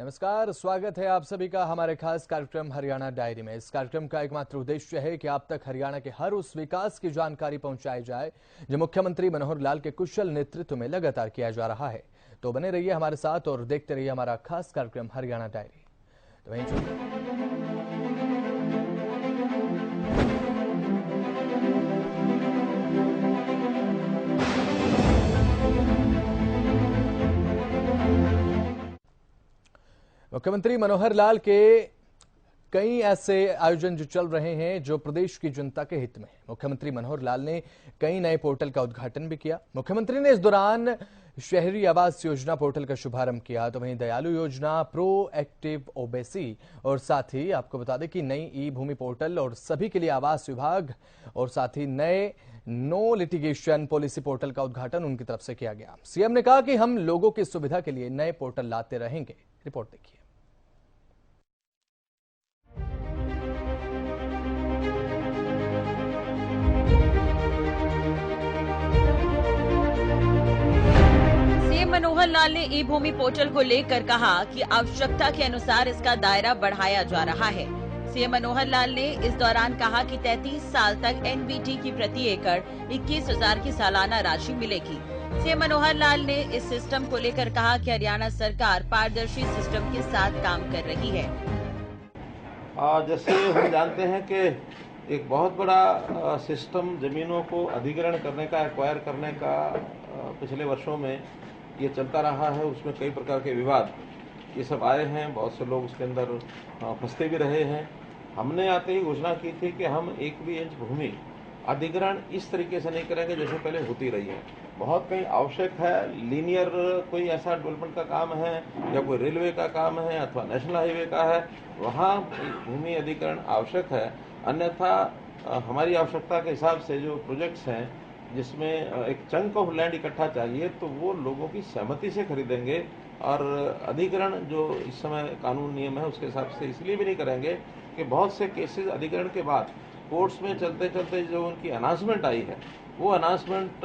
नमस्कार, स्वागत है आप सभी का हमारे खास कार्यक्रम हरियाणा डायरी में। इस कार्यक्रम का एकमात्र उद्देश्य है कि आप तक हरियाणा के हर उस विकास की जानकारी पहुंचाई जाए जो मुख्यमंत्री मनोहर लाल के कुशल नेतृत्व में लगातार किया जा रहा है। तो बने रहिए हमारे साथ और देखते रहिए हमारा खास कार्यक्रम हरियाणा डायरी। तो वहीं मुख्यमंत्री मनोहर लाल के कई ऐसे आयोजन जो चल रहे हैं जो प्रदेश की जनता के हित में है। मुख्यमंत्री मनोहर लाल ने कई नए पोर्टल का उद्घाटन भी किया। मुख्यमंत्री ने इस दौरान शहरी आवास योजना पोर्टल का शुभारंभ किया। तो वहीं दयालु योजना, प्रो एक्टिव ओबीसी और साथ ही आपको बता दें कि नई ई भूमि पोर्टल और सभी के लिए आवास विभाग और साथ ही नए नो लिटिगेशन पॉलिसी पोर्टल का उद्घाटन उनकी तरफ से किया गया। सीएम ने कहा कि हम लोगों की सुविधा के लिए नए पोर्टल लाते रहेंगे। रिपोर्ट देखिए। सीएम मनोहर लाल ने ई भूमि पोर्टल को लेकर कहा कि आवश्यकता के अनुसार इसका दायरा बढ़ाया जा रहा है। सीएम मनोहर लाल ने इस दौरान कहा कि 33 साल तक एनबीटी की प्रति एकड़ 21,000 की सालाना राशि मिलेगी। सीएम मनोहर लाल ने इस सिस्टम को लेकर कहा कि हरियाणा सरकार पारदर्शी सिस्टम के साथ काम कर रही है। जैसे हम जानते हैं कि एक बहुत बड़ा सिस्टम जमीनों को अधिग्रहण करने का, एक्वायर करने का पिछले वर्षों में ये चलता रहा है। उसमें कई प्रकार के विवाद ये सब आए हैं, बहुत से लोग उसके अंदर फंसते भी रहे हैं। हमने आते ही घोषणा की थी कि हम 1 भी इंच भूमि अधिग्रहण इस तरीके से नहीं करेंगे जैसे पहले होती रही है। बहुत कहीं आवश्यक है, लीनियर कोई ऐसा डेवलपमेंट का काम है या कोई रेलवे का काम है अथवा नेशनल हाईवे का है, वहाँ भूमि अधिग्रहण आवश्यक है। अन्यथा हमारी आवश्यकता के हिसाब से जो प्रोजेक्ट्स हैं जिसमें एक चंक ऑफ लैंड इकट्ठा चाहिए तो वो लोगों की सहमति से खरीदेंगे। और अधिग्रहण जो इस समय कानून नियम है उसके हिसाब से इसलिए भी नहीं करेंगे कि बहुत से केसेस अधिग्रहण के बाद कोर्ट्स में चलते चलते जो उनकी अनाउंसमेंट आई है वो अनाउंसमेंट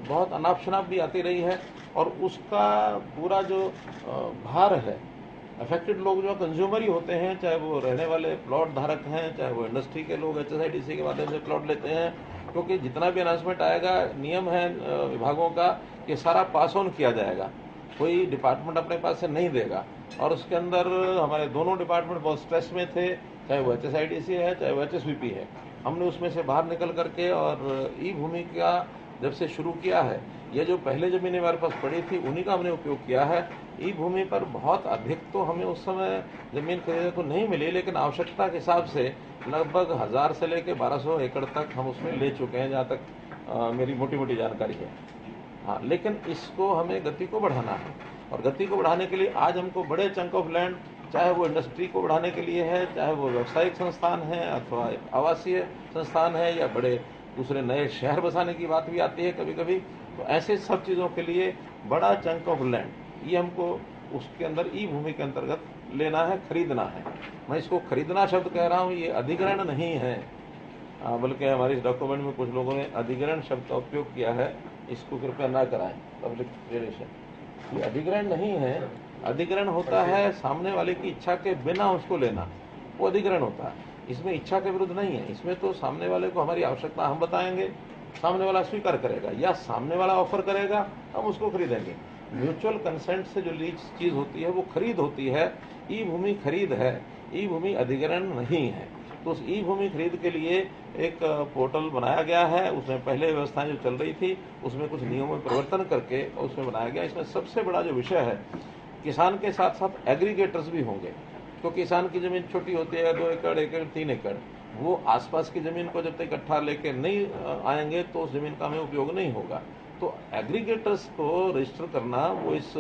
बहुत अनाप शनाप भी आती रही है और उसका पूरा जो भार है, अफेक्टेड लोग जो कंज्यूमर ही होते हैं, चाहे वो रहने वाले प्लॉट धारक हैं, चाहे वो इंडस्ट्री के लोग HSIDC के माध्यम से प्लॉट लेते हैं, क्योंकि जितना भी अनाउंसमेंट आएगा नियम है विभागों का कि सारा पास ऑन किया जाएगा, कोई डिपार्टमेंट अपने पास से नहीं देगा। और उसके अंदर हमारे दोनों डिपार्टमेंट बहुत स्ट्रेस में थे, चाहे वो HSIDC है चाहे वो HSVP है। हमने उसमें से बाहर निकल करके और ई भूमि का जब से शुरू किया है, ये जो पहले ज़मीनें हमारे पास पड़ी थी उन्हीं का हमने उपयोग किया है। ई भूमि पर बहुत अधिक तो हमें उस समय ज़मीन खरीदने को नहीं मिली, लेकिन आवश्यकता के हिसाब से लगभग 1000 से लेकर 1200 एकड़ तक हम उसमें ले चुके हैं, जहाँ तक मेरी मोटी मोटी जानकारी है। हाँ, लेकिन इसको हमें गति को बढ़ाना है और गति को बढ़ाने के लिए आज हमको बड़े चंक ऑफ लैंड, चाहे वो इंडस्ट्री को बढ़ाने के लिए है, चाहे वो व्यावसायिक संस्थान है अथवा आवासीय संस्थान है या बड़े दूसरे नए शहर बसाने की बात भी आती है कभी कभी, तो ऐसे सब चीज़ों के लिए बड़ा चंक ऑफ लैंड ये हमको उसके अंदर ई भूमि के अंतर्गत लेना है, खरीदना है। मैं इसको खरीदना शब्द कह रहा हूँ, ये अधिग्रहण नहीं है, बल्कि हमारे इस डॉक्यूमेंट में कुछ लोगों ने अधिग्रहण शब्द का उपयोग किया है, इसको कृपया ना कराएं पब्लिक रिलेशन। ये अधिग्रहण नहीं है। अधिग्रहण होता है सामने वाले की इच्छा के बिना उसको लेना, वो अधिग्रहण होता है। इसमें इच्छा के विरुद्ध नहीं है, इसमें तो सामने वाले को हमारी आवश्यकता हम बताएंगे, सामने वाला स्वीकार करेगा या सामने वाला ऑफर करेगा, हम उसको खरीदेंगे। म्यूचुअल कंसेंट से जो चीज़ होती है वो खरीद होती है। ई भूमि खरीद है, ई भूमि अधिग्रहण नहीं है। तो उस ई भूमि खरीद के लिए एक पोर्टल बनाया गया है। उसमें पहले व्यवस्थाएं जो चल रही थी उसमें कुछ नियमों में परिवर्तन करके उसमें बनाया गया। इसमें सबसे बड़ा जो विषय है, किसान के साथ साथ एग्रीगेटर्स भी होंगे। तो किसान की ज़मीन छोटी होती है, 2 एकड़ 1 एकड़ 3 एकड़, वो आसपास की ज़मीन को जब तक इकट्ठा लेके नहीं आएंगे तो उस ज़मीन का हमें उपयोग नहीं होगा। तो एग्रीगेटर्स को रजिस्टर करना वो इस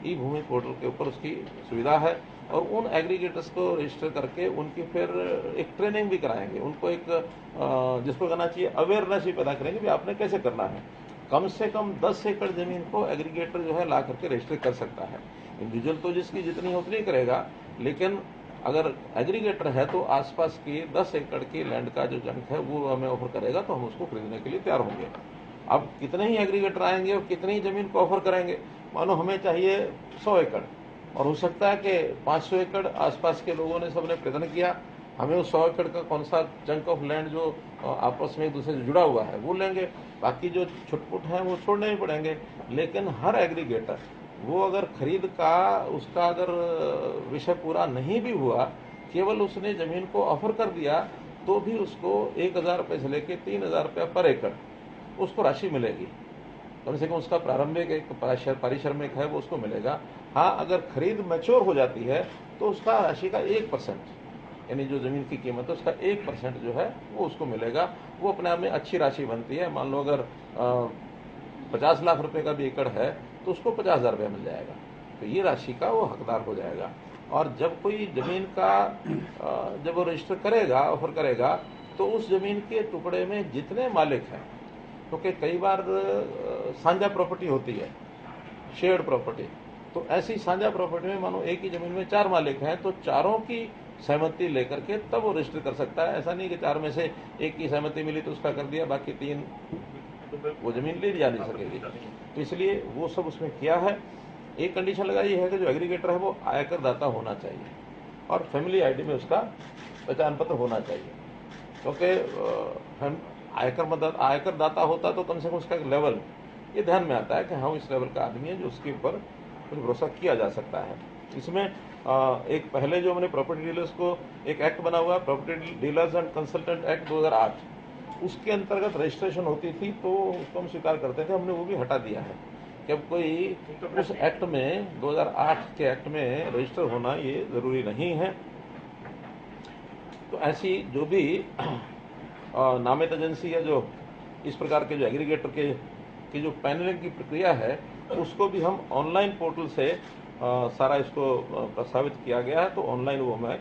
ई भूमि पोर्टल के ऊपर उसकी सुविधा है और उन एग्रीगेटर्स को रजिस्टर करके उनकी फिर एक ट्रेनिंग भी कराएंगे। उनको एक जिसको कहना चाहिए अवेयरनेस भी पैदा करेंगे भी आपने कैसे करना है। कम से कम 10 एकड़ ज़मीन को एग्रीगेटर जो है ला करके रजिस्टर कर सकता है। इंडिविजुअल तो जिसकी जितनी उतनी करेगा, लेकिन अगर एग्रीगेटर है तो आसपास की 10 एकड़ की लैंड का जो जंक है वो हमें ऑफर करेगा तो हम उसको खरीदने के लिए तैयार होंगे। अब कितने ही एग्रीगेटर आएंगे और कितनी ही ज़मीन को ऑफर करेंगे। मानो हमें चाहिए 100 एकड़, और हो सकता है कि 500 एकड़ आसपास के लोगों ने सबने प्रयत्न किया, हमें उस 100 एकड़ का कौन सा चंक ऑफ लैंड जो आपस में एक दूसरे से जुड़ा हुआ है वो लेंगे, बाकी जो छुटपुट हैं वो छोड़ने ही पड़ेंगे। लेकिन हर एग्रीगेटर वो अगर खरीद का उसका अगर विषय पूरा नहीं भी हुआ, केवल उसने जमीन को ऑफर कर दिया, तो भी उसको 1000 रुपये से लेकर 3000 रुपया पर एकड़ उसको राशि मिलेगी। कम से कम उसका प्रारंभिक एक पारिश्रमिक है वो उसको मिलेगा। हाँ, अगर खरीद मैच्योर हो जाती है तो उसका राशि का 1%, यानी जो जमीन की कीमत है उसका 1% जो है वो उसको मिलेगा। वो अपने आप में अच्छी राशि बनती है। मान लो अगर 50 लाख रुपए का भी एकड़ है तो उसको 50,000 रुपया मिल जाएगा, तो ये राशि का वो हकदार हो जाएगा। और जब कोई जमीन का जब वो रजिस्टर करेगा, ऑफर करेगा, तो उस जमीन के टुकड़े में जितने मालिक हैं, क्योंकि कई बार साझा प्रॉपर्टी होती है, शेयर्ड प्रॉपर्टी, तो ऐसी साझा प्रॉपर्टी में मानो एक ही जमीन में 4 मालिक हैं, तो चारों की सहमति लेकर के तब वो रजिस्टर कर सकता है। ऐसा नहीं कि 4 में से एक की सहमति मिली तो उसका कर दिया, बाकी 3 वो जमीन ले जा नहीं सकेगी। तो इसलिए वो सब उसमें किया है। एक कंडीशन लगाई है कि जो एग्रीगेटर है वो आयकर दाता होना चाहिए और फैमिली आईडी में उसका पहचान पत्र होना चाहिए, क्योंकि आयकर दाता होता तो कम से कम उसका एक लेवल ये ध्यान में आता है कि हाँ इस लेवल का आदमी है जो उसके ऊपर कुछ भरोसा किया जा सकता है। इसमें एक पहले जो मैंने प्रॉपर्टी डीलर्स को एक एक्ट बना हुआ है, property dealers and consultant act 2008, उसके अंतर्गत रजिस्ट्रेशन होती थी तो उसको हम स्वीकार करते थे। हमने वो भी हटा दिया है। जब कोई उस एक्ट में 2008 के एक्ट में रजिस्टर होना ये जरूरी नहीं है। तो ऐसी जो भी नामित एजेंसी या जो इस प्रकार के जो एग्रीगेटर की जो पैनलिंग की प्रक्रिया है उसको भी हम ऑनलाइन पोर्टल से सारा इसको प्रस्तावित किया गया है। तो ऑनलाइन वो हमें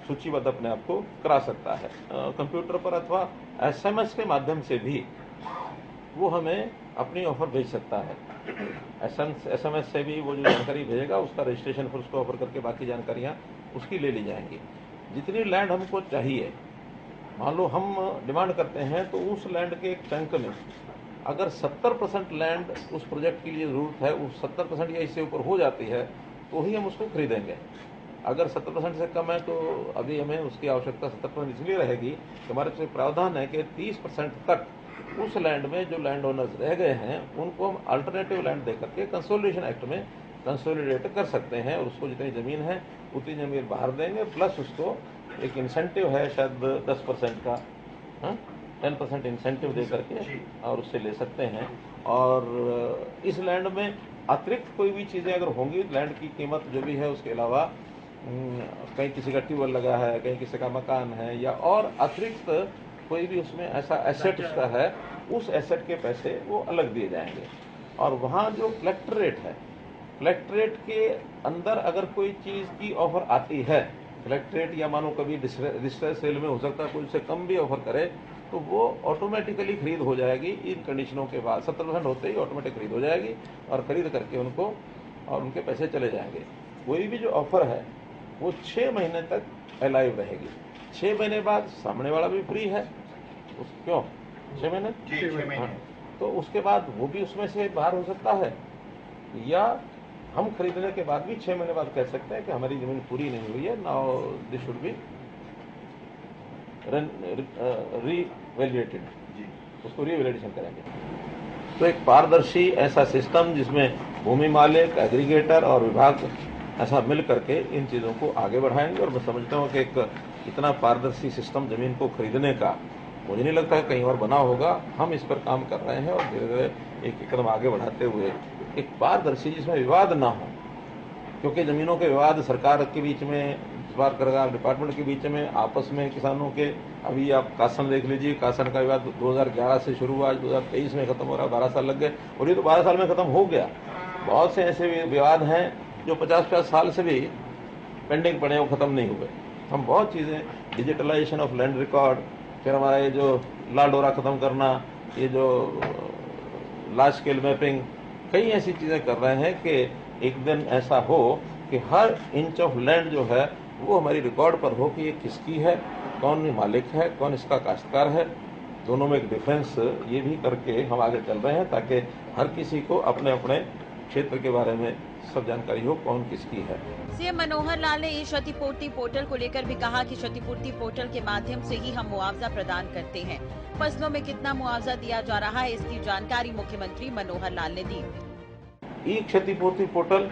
सूचीबद्ध अपने आप को करा सकता है। कंप्यूटर पर अथवा SMS के माध्यम से भी वो हमें अपनी ऑफर भेज सकता है। SMS से भी वो जो जानकारी भेजेगा उसका रजिस्ट्रेशन फिर उसको ऑफर करके बाकी जानकारियाँ उसकी ले ली जाएंगी। जितनी लैंड हमको चाहिए, मान लो हम डिमांड करते हैं तो उस लैंड के एक चंक में अगर 70% लैंड उस प्रोजेक्ट के लिए ज़रूरत है, उस 70% या इससे ऊपर हो जाती है तो ही हम उसको खरीदेंगे। अगर 70% से कम है तो अभी हमें उसकी आवश्यकता 70% इसलिए रहेगी कि हमारे पास प्रावधान है कि 30% तक उस लैंड में जो लैंड ओनर्स रह गए हैं उनको हम अल्टरनेटिव लैंड दे करके कंसोलिडेशन एक्ट में कंसोलिडेट कर सकते हैं और उसको जितनी ज़मीन है उतनी ज़मीन बाहर देंगे, प्लस उसको एक इंसेंटिव है शायद 10% का, 10% इंसेंटिव दे करके और उससे ले सकते हैं। और इस लैंड में अतिरिक्त कोई भी चीज़ें अगर होंगी, लैंड की कीमत जो भी है उसके अलावा कहीं किसी का ट्यूबवेल लगा है, कहीं किसी का मकान है या और अतिरिक्त कोई भी उसमें ऐसा एसेट उसका है, उस एसेट के पैसे वो अलग दिए जाएंगे। और वहाँ जो कलेक्ट्रेट है, कलेक्ट्रेट के अंदर अगर कोई चीज़ की ऑफर आती है, कलेक्ट्रेट या मानो कभी रजिस्टर सेल में हो सकता है कोई उससे कम भी ऑफर करे तो वो ऑटोमेटिकली खरीद हो जाएगी। इन कंडीशनों के बाद 70% होते ही ऑटोमेटिक खरीद हो जाएगी और खरीद करके उनको और उनके पैसे चले जाएंगे। कोई भी जो ऑफर है वो 6 महीने तक अलाइव रहेगी। 6 महीने बाद सामने वाला भी फ्री है, क्यों 6 महीने? 6 महीने। तो उसके बाद वो भी उसमें से बाहर हो सकता है, या हम खरीदने के बाद भी 6 महीने बाद कह सकते हैं कि हमारी जमीन पूरी नहीं हुई है, नाउ दिस शुड बी रीवैल्यूएटेड, उसको रीवैल्यूएशन करेंगे। तो एक पारदर्शी ऐसा सिस्टम जिसमें भूमि मालिक, एग्रीगेटर और विभाग ऐसा मिल करके इन चीज़ों को आगे बढ़ाएंगे। और मैं समझता हूँ कि एक इतना पारदर्शी सिस्टम जमीन को खरीदने का मुझे नहीं लगता है कहीं और बना होगा। हम इस पर काम कर रहे हैं और धीरे धीरे एक कदम आगे बढ़ाते हुए एक पारदर्शी जिसमें विवाद ना हो, क्योंकि ज़मीनों के विवाद सरकार के बीच में, डिपार्टमेंट के बीच में, आपस में किसानों के, अभी आप कासन देख लीजिए, कासन का विवाद 2011 से शुरू हुआ, 2023 में खत्म हो रहा, 12 साल लग गए और ये तो 12 साल में खत्म हो गया। बहुत से ऐसे विवाद हैं जो 50-50 साल से भी पेंडिंग पड़े, वो खत्म नहीं हुए। हम बहुत चीज़ें, डिजिटलाइजेशन ऑफ लैंड रिकॉर्ड, फिर हमारा ये जो लाल डोरा खत्म करना, ये जो लार्ज स्केल मैपिंग, कई ऐसी चीज़ें कर रहे हैं कि एक दिन ऐसा हो कि हर इंच ऑफ लैंड जो है वो हमारी रिकॉर्ड पर हो कि ये किसकी है, कौन मालिक है, कौन इसका काश्तकार है। दोनों में एक डिफरेंस ये भी करके हम आगे चल रहे हैं ताकि हर किसी को अपने अपने क्षेत्र के बारे में सब जानकारी हो, कौन किसकी है। सीएम मनोहर लाल ने ई क्षतिपूर्ति पोर्टल को लेकर भी कहा कि क्षतिपूर्ति पोर्टल के माध्यम से ही हम मुआवजा प्रदान करते हैं। फसलों में कितना मुआवजा दिया जा रहा है, इसकी जानकारी मुख्यमंत्री मनोहर लाल ने दी। ई क्षतिपूर्ति पोर्टल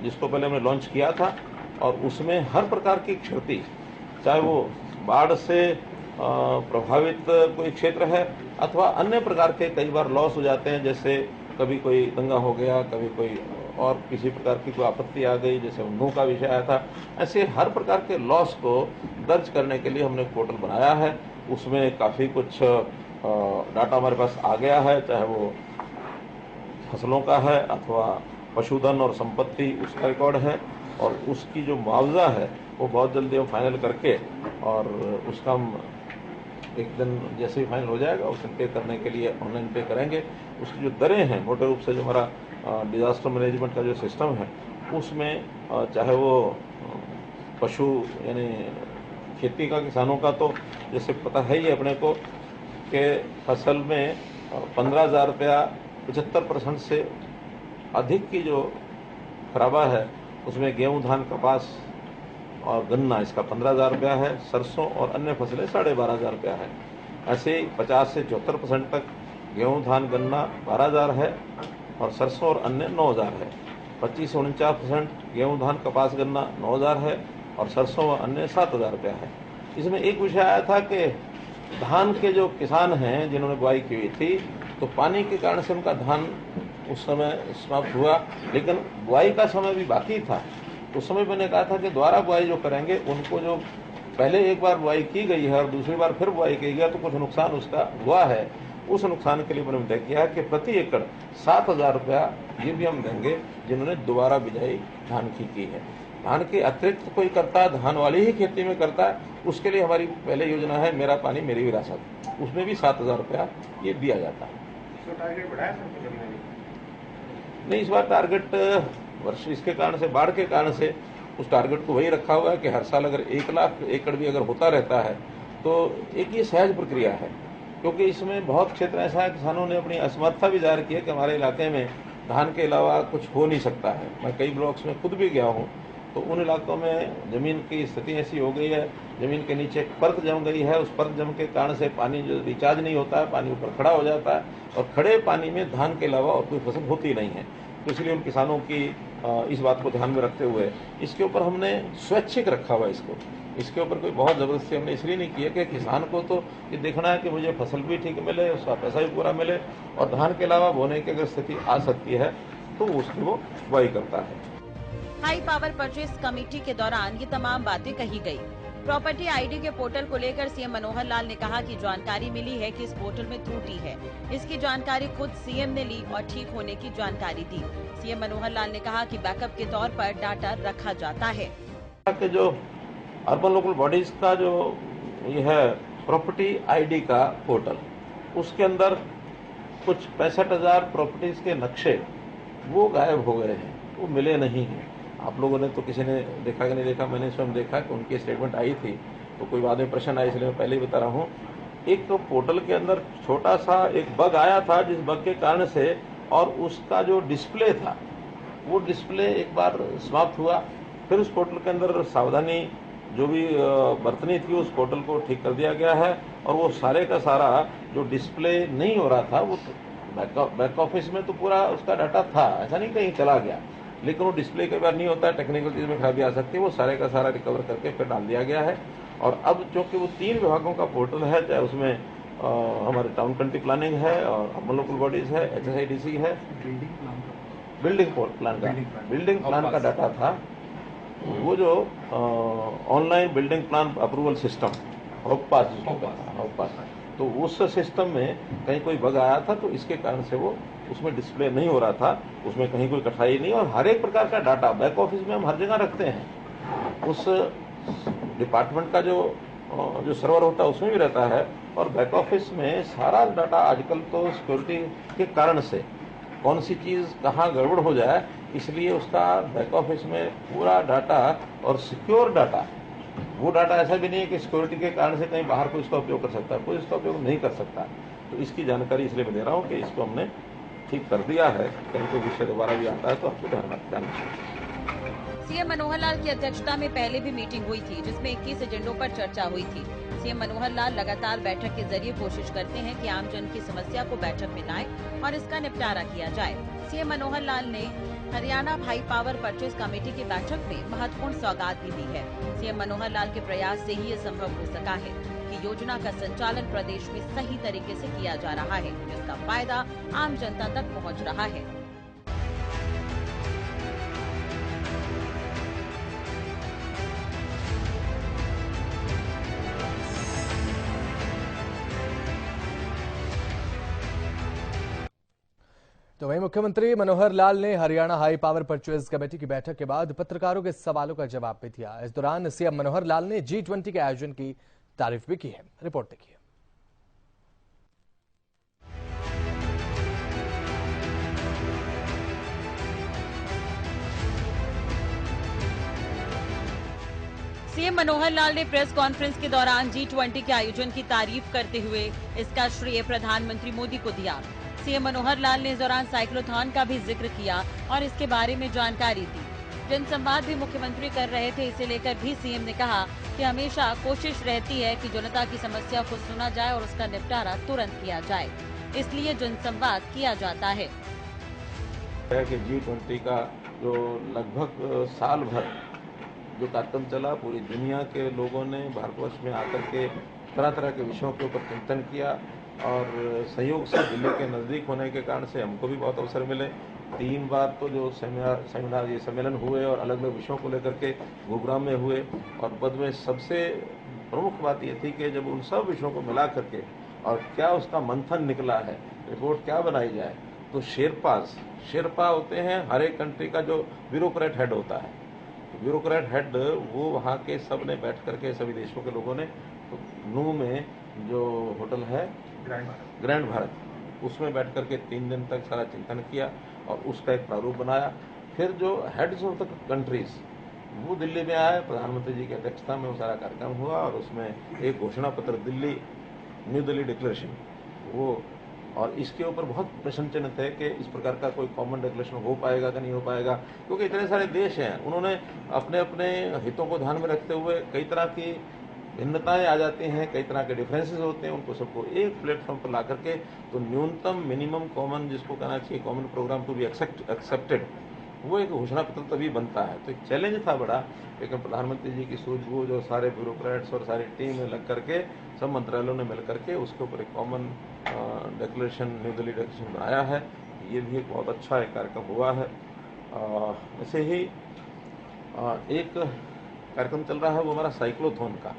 जिसको पहले हमने लॉन्च किया था और उसमें हर प्रकार की क्षति, चाहे वो बाढ़ से प्रभावित कोई क्षेत्र है अथवा अन्य प्रकार के कई बार लॉस हो जाते हैं, जैसे कभी कोई दंगा हो गया, कभी कोई और किसी प्रकार की कोई आपत्ति आ गई, जैसे ऊँटों का विषय आया था, ऐसे हर प्रकार के लॉस को दर्ज करने के लिए हमने पोर्टल बनाया है। उसमें काफ़ी कुछ डाटा हमारे पास आ गया है, चाहे वो फसलों का है अथवा पशुधन और संपत्ति उसका रिकॉर्ड है, और उसकी जो मुआवजा है वो बहुत जल्दी हम फाइनल करके और उसका हम एक दिन जैसे ही फाइनल हो जाएगा उस दिन पे करने के लिए ऑनलाइन पे करेंगे। उसकी जो दरें हैं मोटे रूप से जो हमारा डिजास्टर मैनेजमेंट का जो सिस्टम है उसमें चाहे वो पशु यानी खेती का किसानों का तो जैसे पता है ही अपने को कि फसल में 15,000 रुपया 75% से अधिक की जो खराबा है उसमें गेहूं, धान, कपास और गन्ना इसका 15,000 रुपया है, सरसों और अन्य फसलें 12,500 रुपया है। ऐसे 50 से 74% तक गेहूं, धान, गन्ना 12,000 है और सरसों और अन्य 9,000 है। 25 से 49% गेहूं, धान, कपास, गन्ना 9,000 है और सरसों और अन्य 7,000 रुपया है। इसमें एक विषय आया था कि धान के जो किसान हैं जिन्होंने बुआई की हुई थी तो पानी के कारण से उनका धान उस समय समाप्त हुआ, लेकिन बुआई का समय भी बाकी था। उस समय मैंने कहा था कि दोबारा बुआई जो करेंगे उनको जो पहले एक बार बुआई की गई है और दूसरी बार फिर बुआई की गई तो कुछ नुकसान उसका हुआ है, उस नुकसान के लिए मैंने तय किया कि प्रति एकड़ 7,000 रुपया ये भी हम देंगे जिन्होंने दोबारा बिजाई धान की है। धान के अतिरिक्त कोई करता है, धान वाली ही खेती में करता है, उसके लिए हमारी पहले योजना है मेरा पानी मेरी विरासत, उसमें भी 7,000 रुपया ये दिया जाता है। टारगेट बढ़ाया नहीं, इस बार टारगेट वर्ष इसके कारण से बाढ़ के कारण से उस टारगेट को वही रखा हुआ है कि हर साल अगर 1 लाख एकड़ भी अगर होता रहता है तो एक ये सहज प्रक्रिया है, क्योंकि इसमें बहुत क्षेत्र ऐसा है किसानों ने अपनी असमर्थता भी जाहिर की है कि हमारे इलाके में धान के अलावा कुछ हो नहीं सकता है। मैं कई ब्लॉक्स में खुद भी गया हूँ तो उन इलाकों में ज़मीन की स्थिति ऐसी हो गई है, ज़मीन के नीचे एक परत जम गई है, उस परत जम के कारण से पानी जो रिचार्ज नहीं होता है, पानी ऊपर खड़ा हो जाता है और खड़े पानी में धान के अलावा और कोई फसल होती नहीं है। तो इसलिए उन किसानों की इस बात को ध्यान में रखते हुए इसके ऊपर हमने स्वैच्छिक रखा हुआ इसके ऊपर कोई बहुत ज़बरदस्ती हमने इसलिए नहीं की है कि किसान को तो ये देखना है कि मुझे फसल भी ठीक मिले, उसका पैसा भी पूरा मिले और धान के अलावा बोने की अगर स्थिति आ सकती है तो उसकी वो बुआई करता है। हाई पावर परचेज कमेटी के दौरान ये तमाम बातें कही गई। प्रॉपर्टी आईडी के पोर्टल को लेकर सीएम मनोहर लाल ने कहा कि जानकारी मिली है कि इस पोर्टल में त्रुटि है। इसकी जानकारी खुद सीएम ने ली और ठीक होने की जानकारी दी। सीएम मनोहर लाल ने कहा कि बैकअप के तौर पर डाटा रखा जाता है। कि जो अर्बन लोकल बॉडीज का जो ये है प्रॉपर्टी आईडी का पोर्टल, उसके अंदर कुछ 65,000 प्रॉपर्टीज के नक्शे वो गायब हो गए हैं, वो मिले नहीं हैं। आप लोगों ने तो किसी ने देखा कि नहीं देखा, मैंने स्वयं देखा कि उनकी स्टेटमेंट आई थी तो कोई बाद में प्रश्न आया, इसलिए मैं पहले ही बता रहा हूँ। एक तो पोर्टल के अंदर छोटा सा एक बग आया था जिस बग के कारण से और उसका जो डिस्प्ले था वो डिस्प्ले एक बार समाप्त हुआ, फिर उस पोर्टल के अंदर सावधानी जो भी बरतनी थी उस पोर्टल को ठीक कर दिया गया है और वो सारे का सारा जो डिस्प्ले नहीं हो रहा था वो बैक ऑफिस में तो पूरा उसका डाटा था, ऐसा नहीं कहीं चला गया, लेकिन वो डिस्प्ले कई बार नहीं होता है, टेक्निकल चीज़ में खराबी आ सकती है, वो सारे का सारा रिकवर करके फिर डाल दिया गया है। और अब चूँकि वो 3 विभागों का पोर्टल है, चाहे उसमें हमारे टाउन कंट्री प्लानिंग है और अर्बन लोकल बॉडीज है, HSIDC है, बिल्डिंग प्लान का डाटा था, वो जो online building plan approval system हॉपपास, तो उस सिस्टम में कहीं कोई बग आया था तो इसके कारण से वो उसमें डिस्प्ले नहीं हो रहा था, उसमें कहीं कोई कठिनाई नहीं। और हर एक प्रकार का डाटा बैक ऑफिस में हम हर जगह रखते हैं, उस डिपार्टमेंट का जो सर्वर होता है उसमें भी रहता है और बैक ऑफिस में सारा डाटा आजकल तो सिक्योरिटी के कारण से कौन सी चीज़ कहाँ गड़बड़ हो जाए इसलिए उसका बैक ऑफिस में पूरा डाटा और सिक्योर डाटा, वो डाटा ऐसा भी नहीं है कि सिक्योरिटी के कारण से कहीं बाहर कोई इसका उपयोग कर सकता है, कोई इसका उपयोग नहीं कर सकता। तो इसकी जानकारी इसलिए मैं दे रहा हूँ कि इसको हमने ठीक कर दिया है। कहीं कोई विषय दोबारा भी आता है तो आपको ध्यान रखना। सीएम मनोहर लाल की अध्यक्षता में पहले भी मीटिंग हुई थी, जिसमें 21 एजेंडों पर चर्चा हुई थी। सीएम मनोहर लाल लगातार बैठक के जरिए कोशिश करते हैं कि आम जन की समस्या को बैठक में लाएं और इसका निपटारा किया जाए। सीएम मनोहर लाल ने Haryana high power purchase committee की बैठक में महत्वपूर्ण सौगात भी दी है। सीएम मनोहर लाल के प्रयास से ही ये संभव हो सका है कि योजना का संचालन प्रदेश में सही तरीके से किया जा रहा है, जिसका फायदा आम जनता तक पहुँच रहा है। तो वहीं मुख्यमंत्री मनोहर लाल ने Haryana high power purchase committee की बैठक के बाद पत्रकारों के सवालों का जवाब भी दिया। इस दौरान सीएम मनोहर लाल ने G20 के आयोजन की तारीफ भी की है। रिपोर्ट देखिए। सीएम मनोहर लाल ने प्रेस कॉन्फ्रेंस के दौरान G20 के आयोजन की तारीफ करते हुए इसका श्रेय प्रधानमंत्री मोदी को दिया। सीएम मनोहर लाल ने इस दौरान साइक्लोथॉन का भी जिक्र किया और इसके बारे में जानकारी दी। जनसंवाद भी मुख्यमंत्री कर रहे थे, इसे लेकर भी सीएम ने कहा कि हमेशा कोशिश रहती है कि जनता की समस्या को सुना जाए और उसका निपटारा तुरंत किया जाए, इसलिए जनसंवाद किया जाता है। कि G20 का जो लगभग साल भर जो कार्यक्रम चला, पूरी दुनिया के लोगों ने भारतवर्ष में आकर के तरह तरह के विषयों के ऊपर चिंतन किया और संयोग से दिल्ली के नज़दीक होने के कारण से हमको भी बहुत अवसर मिले। 3 बार तो जो सम्मेलन हुए और अलग अलग विषयों को लेकर के गुरुग्राम में हुए और पद में सबसे प्रमुख बात ये थी कि जब उन सब विषयों को मिला करके और क्या उसका मंथन निकला है, रिपोर्ट क्या बनाई जाए, तो शेरपा होते हैं हर एक कंट्री का जो ब्यूरोक्रेट हेड होता है। ब्यूरोक्रेट हेड वो वहाँ के सब ने बैठ करके सभी देशों के लोगों ने नू में जो होटल है ग्रैंड भारत, उसमें बैठ करके 3 दिन तक सारा चिंतन किया और उसका एक प्रारूप बनाया। फिर जो हेड्स ऑफ द कंट्रीज वो दिल्ली में आए, प्रधानमंत्री जी की अध्यक्षता में वो सारा कार्यक्रम हुआ और उसमें एक घोषणा पत्र न्यू दिल्ली डिक्लेरेशन वो, और इसके ऊपर बहुत प्रश्न चिन्ह थे कि इस प्रकार का कोई कॉमन डिक्लेरेशन हो पाएगा कि नहीं हो पाएगा, क्योंकि इतने सारे देश हैं, उन्होंने अपने अपने हितों को ध्यान में रखते हुए कई तरह की भिन्नताएं आ जाती हैं, कई तरह के डिफरेंसेस होते हैं, उनको सबको एक प्लेटफॉर्म पर ला करके तो न्यूनतम मिनिमम कॉमन जिसको कहना चाहिए common programme to be accepted, वो एक घोषणा पत्र तभी बनता है। तो एक चैलेंज था बड़ा, लेकिन प्रधानमंत्री जी की सूझबूझ और सारे ब्यूरोक्रेट्स और सारी टीम में लग करके सब मंत्रालयों ने मिल करके उसके ऊपर एक common declaration new Delhi declaration बनाया है। ये भी एक बहुत अच्छा एक कार्यक्रम हुआ है। ऐसे ही एक कार्यक्रम चल रहा है वो हमारा साइक्लोथॉन का,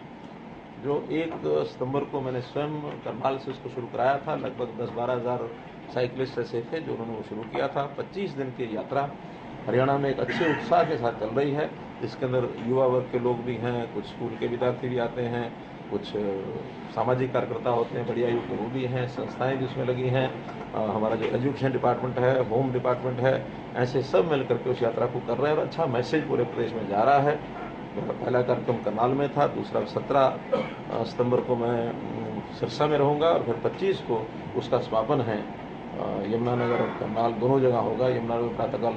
जो 1 सितंबर को मैंने स्वयं करनाल से उसको शुरू कराया था। लगभग 10-12 हज़ार साइकिलिस्ट ऐसे थे जो उन्होंने वो शुरू किया था। 25 दिन की यात्रा हरियाणा में एक अच्छे उत्साह के साथ चल रही है। इसके अंदर युवा वर्ग के लोग भी हैं, कुछ स्कूल के विद्यार्थी भी आते हैं, कुछ सामाजिक कार्यकर्ता होते हैं, बड़ी आयु के वो भी हैं, संस्थाएं भी उसमें लगी हैं, हमारा जो एजुकेशन डिपार्टमेंट है, होम डिपार्टमेंट है, ऐसे सब मिल करके उस यात्रा को कर रहे हैं और अच्छा मैसेज पूरे प्रदेश में जा रहा है। मेरा पहला कार्यक्रम करनाल में था, दूसरा 17 सितंबर को मैं सिरसा में रहूँगा और फिर 25 को उसका समापन है यमुनानगर और करनाल दोनों जगह होगा। यमुनानगर में प्रातःकाल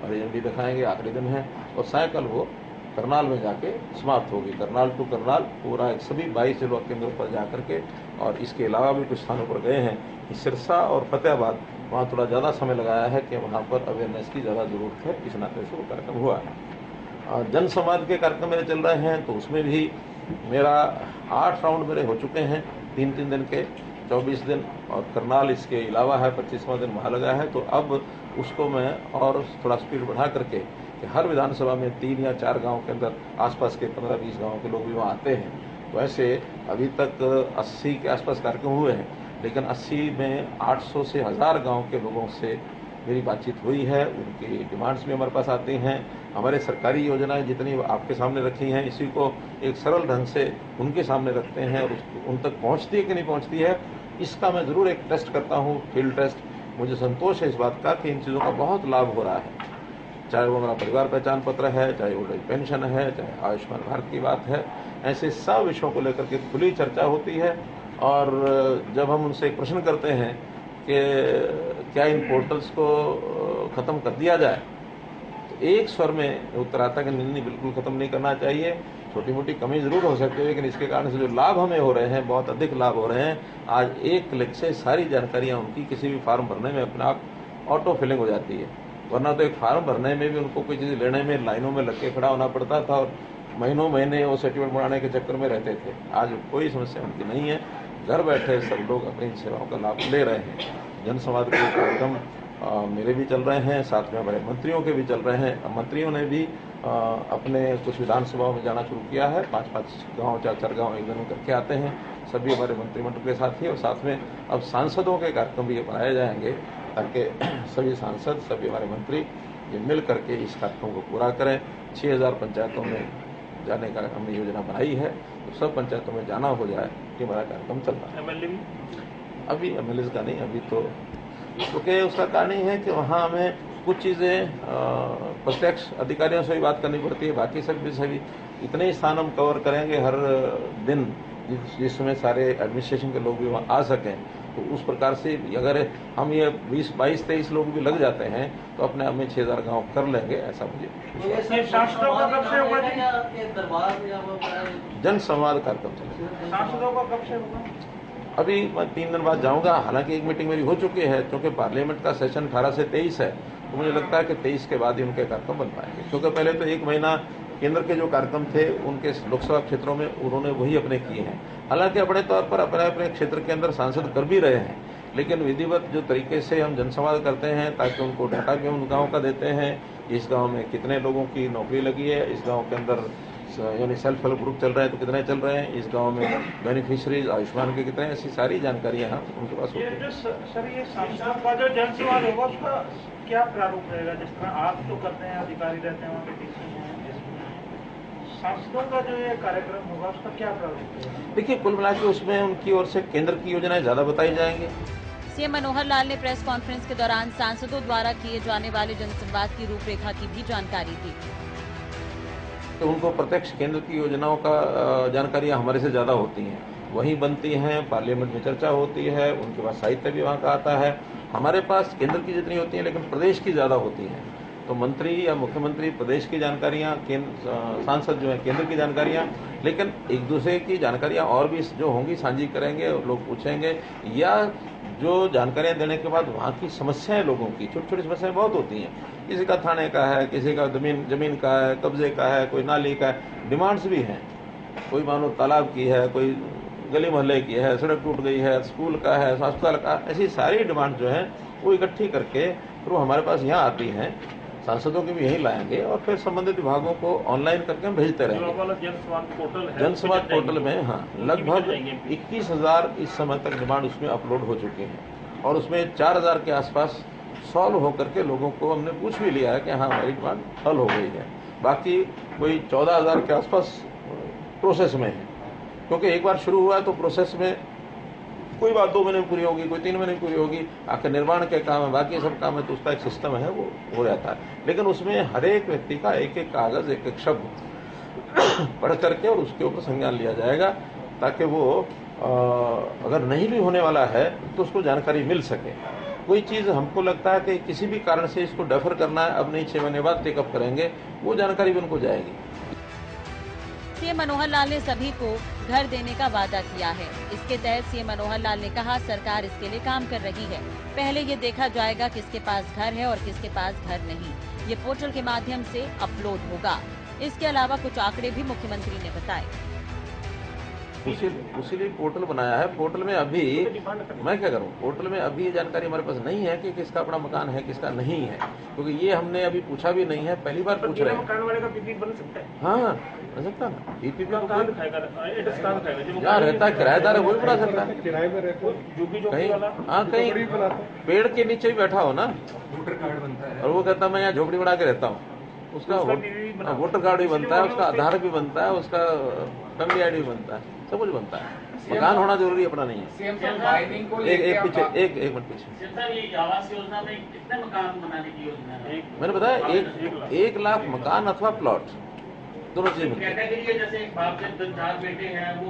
हरी झंडी दिखाएंगे, आखिरी दिन है, और सायकल वो करनाल में जाके समाप्त होगी। करनाल टू करनाल पूरा सभी 22 जिलों के केंद्रों पर जा करके, और इसके अलावा भी कुछ स्थानों पर गए हैं। सिरसा और फतेहाबाद वहाँ थोड़ा ज़्यादा समय लगाया है कि वहाँ पर अवेयरनेस की ज़्यादा ज़रूरत है, इस नाते से वो कार्यक्रम हुआ है। जन संवाद के कार्यक्रम मेरे चल रहे हैं, तो उसमें भी मेरा 8 राउंड मेरे हो चुके हैं, 3-3 दिन के, 24 दिन, और करनाल इसके अलावा है, 25वां दिन वहाँ लगा है। तो अब उसको मैं और थोड़ा स्पीड बढ़ा करके कि हर विधानसभा में 3 या 4 गांव के अंदर आसपास के 15-20 गांव के लोग भी वहाँ आते हैं। तो ऐसे अभी तक 80 के आसपास कार्यक्रम हुए हैं, लेकिन 80 में 800 से 1000 गाँव के लोगों से मेरी बातचीत हुई है। उनकी डिमांड्स भी हमारे पास आती हैं। हमारे सरकारी योजनाएं जितनी आपके सामने रखी हैं, इसी को एक सरल ढंग से उनके सामने रखते हैं, और उन तक पहुंचती है कि नहीं पहुंचती है, इसका मैं ज़रूर एक टेस्ट करता हूं, फील्ड टेस्ट। मुझे संतोष है इस बात का कि इन चीज़ों का बहुत लाभ हो रहा है, चाहे वो हमारा परिवार पहचान पत्र है, चाहे ओल्ड एज पेंशन है, चाहे आयुष्मान भारत की बात है। ऐसे सब विषयों को लेकर के खुली चर्चा होती है। और जब हम उनसे एक प्रश्न करते हैं कि क्या इन पोर्टल्स को ख़त्म कर दिया जाए, तो एक स्वर में उत्तर आता कि नहीं, बिल्कुल ख़त्म नहीं करना चाहिए। छोटी मोटी कमी ज़रूर हो सकती है, लेकिन इसके कारण से जो लाभ हमें हो रहे हैं, बहुत अधिक लाभ हो रहे हैं। आज एक क्लिक से सारी जानकारियाँ उनकी किसी भी फार्म भरने में अपने आप ऑटो फिलिंग हो जाती है। वरना तो एक फार्म भरने में भी उनको कोई चीज़ लेने में लाइनों में लग के खड़ा होना पड़ता था और महीनों महीने वो सर्टिफिकेट बनाने के चक्कर में रहते थे। आज कोई समस्या उनकी नहीं है, घर बैठे सब लोग अपनी सेवाओं का लाभ ले रहे हैं। जनसंवाद के कार्यक्रम मेरे भी चल रहे हैं, साथ में हमारे मंत्रियों के भी चल रहे हैं। मंत्रियों ने भी अपने कुछ विधानसभाओं में जाना शुरू किया है। 5-5 गाँव 4-4 गाँव एक दिन करके आते हैं सभी हमारे मंत्रिमंडल के साथ ही, और साथ में अब सांसदों के कार्यक्रम भी बनाए जाएंगे ताकि सभी सांसद, सभी हमारे मंत्री ये मिल करके इस कार्यक्रम को पूरा करें। 6000 पंचायतों में जाने का हमने योजना बनाई है, तो सब पंचायतों में जाना हो जाए, ये हमारा कार्यक्रम चल रहा है। MLA भी? अभी MLA का नहीं, अभी तो क्योंकि उसका कारण ही है कि वहाँ हमें कुछ चीज़ें प्रत्यक्ष अधिकारियों से भी बात करनी पड़ती है। बाकी सब भी सभी इतने ही स्थान हम कवर करेंगे हर दिन जिसमें सारे एडमिनिस्ट्रेशन के लोग भी वहाँ आ सकें, तो उस प्रकार से अगर हम ये 20-22-23 लोग भी लग जाते हैं तो अपने आप में 6000 गाँव कर लेंगे, ऐसा मुझे। सांसदों का कब से होगा? जन संवाद कार्यक्रम चलेगा। सांसदों का कब से होगा? अभी मैं 3 दिन बाद जाऊंगा। हालांकि एक मीटिंग मेरी हो चुकी है, क्योंकि पार्लियामेंट का सेशन 18 से 23 है, तो मुझे लगता है कि 23 के बाद ही उनके कार्यक्रम बन पाएंगे। क्योंकि पहले तो 1 महीना केंद्र के जो कार्यक्रम थे उनके लोकसभा क्षेत्रों में उन्होंने वही अपने किए हैं। हालांकि अपने तौर पर अपने अपने क्षेत्र के अंदर सांसद कर भी रहे हैं, लेकिन विधिवत जो तरीके से हम जनसंवाद करते हैं ताकि उनको डाटा भी उन गाँव का देते हैं, इस गाँव में कितने लोगों की नौकरी लगी है, इस गाँव के अंदर यानी सेल्फ हेल्प ग्रुप चल रहे हैं तो कितने चल रहे हैं, इस गांव में बेनिफिशियरीज आयुष्मान के कितने, ऐसी सारी जानकारियां हम उनके पास होती हैं। सर, ये सांसदों का जो जनसंवाद होगा उसका क्या प्रारूप रहेगा? जिस तरह आप तो करते हैं, अधिकारी रहते हैं वहाँ पे, सांसदों का जो ये कार्यक्रम होगा उसका क्या प्रारूप रहेगा? देखिए, कुल मिला के उसमें उनकी ओर से केंद्र की योजनाएं ज्यादा बताई जाएंगी। सीएम मनोहर लाल ने प्रेस कॉन्फ्रेंस के दौरान सांसदों द्वारा किए जाने वाले जनसंवाद की रूपरेखा की भी जानकारी दी। तो उनको प्रत्यक्ष केंद्र की योजनाओं का जानकारियां हमारे से ज़्यादा होती हैं, वहीं बनती हैं, पार्लियामेंट में चर्चा होती है, उनके पास साहित्य भी वहाँ का आता है। हमारे पास केंद्र की जितनी होती हैं लेकिन प्रदेश की ज़्यादा होती हैं। तो मंत्री या मुख्यमंत्री प्रदेश की जानकारियाँ, सांसद जो है केंद्र की जानकारियाँ, लेकिन एक दूसरे की जानकारियाँ और भी जो होंगी साझी करेंगे और लोग पूछेंगे, या जो जानकारियाँ देने के बाद वहाँ की समस्याएं लोगों की, छोटी छोटी समस्याएं बहुत होती हैं, किसी का थाने का है, किसी का जमीन का है, कब्जे का है, कोई नाली का है, डिमांड्स भी हैं, कोई मानो तालाब की है, कोई गली मोहल्ले की है, सड़क टूट गई है, स्कूल का है, अस्पताल का, ऐसी सारी डिमांड जो है वो इकट्ठी करके फिर वो हमारे पास यहाँ आती हैं। सांसदों के भी यहीं लाएंगे और फिर संबंधित विभागों को ऑनलाइन करके हम भेजते रहेंगे। जनसंवाद पोर्टल में लगभग 21,000 इस समय तक डिमांड उसमें अपलोड हो चुकी हैं और उसमें 4,000 के आसपास सॉल्व होकर के लोगों को हमने पूछ भी लिया है कि हाँ हमारी डिमांड हल हो गई है। बाकी कोई 14,000 के आसपास प्रोसेस में है, क्योंकि एक बार शुरू हुआ है तो प्रोसेस में कोई बात 2 महीने में पूरी होगी, कोई 3 महीने में पूरी होगी, आखिर निर्माण के काम है, बाकी सब काम है, तो उसका एक सिस्टम है वो हो जाता है। लेकिन उसमें हर एक व्यक्ति का एक एक कागज, एक एक शब्द पढ़ करके और उसके ऊपर संज्ञान लिया जाएगा ताकि वो अगर नहीं भी होने वाला है तो उसको जानकारी मिल सके। कोई चीज़ हमको लगता है कि किसी भी कारण से इसको डेफर करना है, अब नहीं 6 महीने बाद टेकअप करेंगे, वो जानकारी भी उनको जाएगी। सीएम मनोहर लाल ने सभी को घर देने का वादा किया है। इसके तहत सीएम मनोहर लाल ने कहा सरकार इसके लिए काम कर रही है। पहले ये देखा जाएगा किसके पास घर है और किसके पास घर नहीं। ये पोर्टल के माध्यम से अपलोड होगा। इसके अलावा कुछ आंकड़े भी मुख्यमंत्री ने बताए। उसी लिए पोर्टल बनाया है। पोर्टल में अभी मैं क्या करूं, पोर्टल में अभी ये जानकारी हमारे पास नहीं है कि किसका अपना मकान है किसका नहीं है, क्योंकि ये हमने अभी पूछा भी नहीं है, पहली बार पूछ रहे हैं। मकान वाले का पीपी बन सकता है? हाँ बन सकता है। पीपी कहाँ दिखाएगा? एड्रेस कहाँ दिखाएगा? जहाँ रहता है किराएदार है वही बना सकता है। किराए में रहता है कहीं हाँ कहीं पेड़ के नीचे भी बैठा हो ना, वोटर कार्ड बनता है और वो कहता है मैं यहाँ झोपड़ी बना के रहता हूँ, उसका वोटर कार्ड भी बनता है, उसका आधार भी बनता है, उसका फैमिली आईडी भी बनता है, सब कुछ बनता है। मकान होना जरूरी अपना नहीं है। एक मिनट पीछे ये आवास योजना में कितने मकान बनाने की योजना है? मैंने बताया 1 लाख मकान अथवा प्लॉट दोनों चीज मिलती है। कैटेगरी है, जैसे एक बाप के 4 बेटे हैं, वो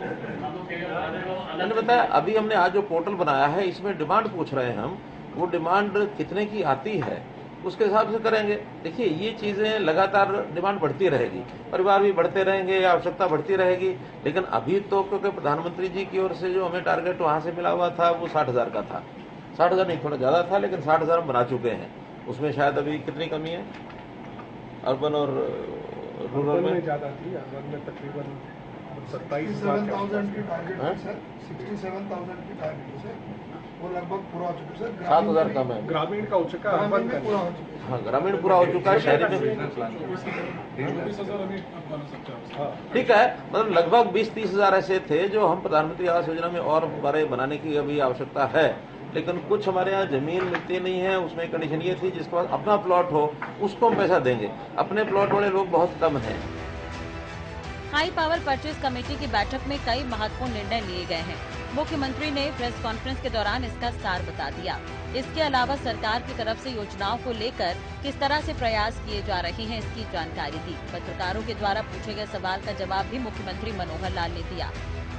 मैंने बताया अभी हमने आज जो पोर्टल बनाया है इसमें डिमांड पूछ रहे हैं हम, वो डिमांड कितने की आती है उसके हिसाब से करेंगे। देखिए ये चीजें लगातार डिमांड बढ़ती रहेगी, परिवार भी बढ़ते रहेंगे, आवश्यकता बढ़ती रहेगी, लेकिन अभी तो क्योंकि प्रधानमंत्री जी की ओर से जो हमें टारगेट वहां से मिला हुआ था वो 60,000 का था, 60,000 नहीं थोड़ा ज्यादा था, लेकिन 60,000 हम बना चुके हैं। उसमें शायद अभी कितनी कमी है अर्बन और रूरल में? ज्यादा थी, अर्बन में तकरीबन 67,000 की टारगेट है सर, 67,000 की टारगेट है सर, वो लगभग पूरा हो चुका है सर। 7,000 कम है, ग्रामीण का हो चुका है, अर्बन का पूरा हो चुका है। हाँ ग्रामीण पूरा हो चुका है, शहरी में ठीक है, मतलब लगभग 20-30 हजार ऐसे थे जो हम प्रधानमंत्री आवास योजना में और हमारे बनाने की अभी आवश्यकता है, लेकिन कुछ हमारे यहाँ जमीन मिलती नहीं है। उसमें कंडीशन ये थी जिसके पास अपना प्लॉट हो उसको हम पैसा देंगे, अपने प्लॉट वाले लोग बहुत कम हैं। हाई पावर परचेज कमेटी की बैठक में कई महत्वपूर्ण निर्णय लिए गए हैं। मुख्यमंत्री ने प्रेस कॉन्फ्रेंस के दौरान इसका सार बता दिया। इसके अलावा सरकार की तरफ से योजनाओं को लेकर किस तरह से प्रयास किए जा रहे हैं इसकी जानकारी दी। पत्रकारों के द्वारा पूछे गए सवाल का जवाब भी मुख्यमंत्री मनोहर लाल ने दिया।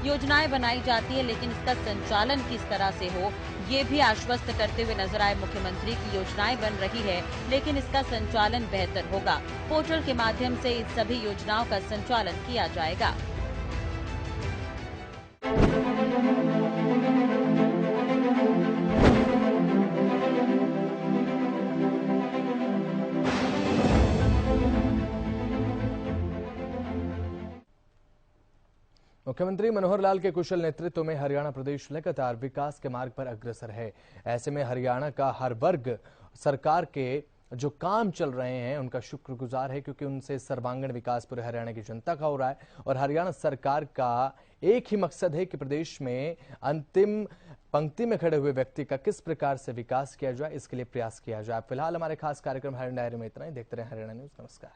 योजनाएं बनाई जाती है लेकिन इसका संचालन किस तरह से हो ये भी आश्वस्त करते हुए नजर आए मुख्यमंत्री की योजनाएं बन रही है लेकिन इसका संचालन बेहतर होगा। पोर्टल के माध्यम से इन सभी योजनाओं का संचालन किया जाएगा। मुख्यमंत्री मनोहर लाल के कुशल नेतृत्व में हरियाणा प्रदेश लगातार विकास के मार्ग पर अग्रसर है। ऐसे में हरियाणा का हर वर्ग सरकार के जो काम चल रहे हैं उनका शुक्रगुजार है, क्योंकि उनसे सर्वांगीण विकास पूरे हरियाणा की जनता का हो रहा है। और हरियाणा सरकार का एक ही मकसद है कि प्रदेश में अंतिम पंक्ति में खड़े हुए व्यक्ति का किस प्रकार से विकास किया जाए, इसके लिए प्रयास किया जाए। फिलहाल हमारे खास कार्यक्रम हरियाणा डायरी में इतना ही। देखते रहे हरियाणा न्यूज। नमस्कार।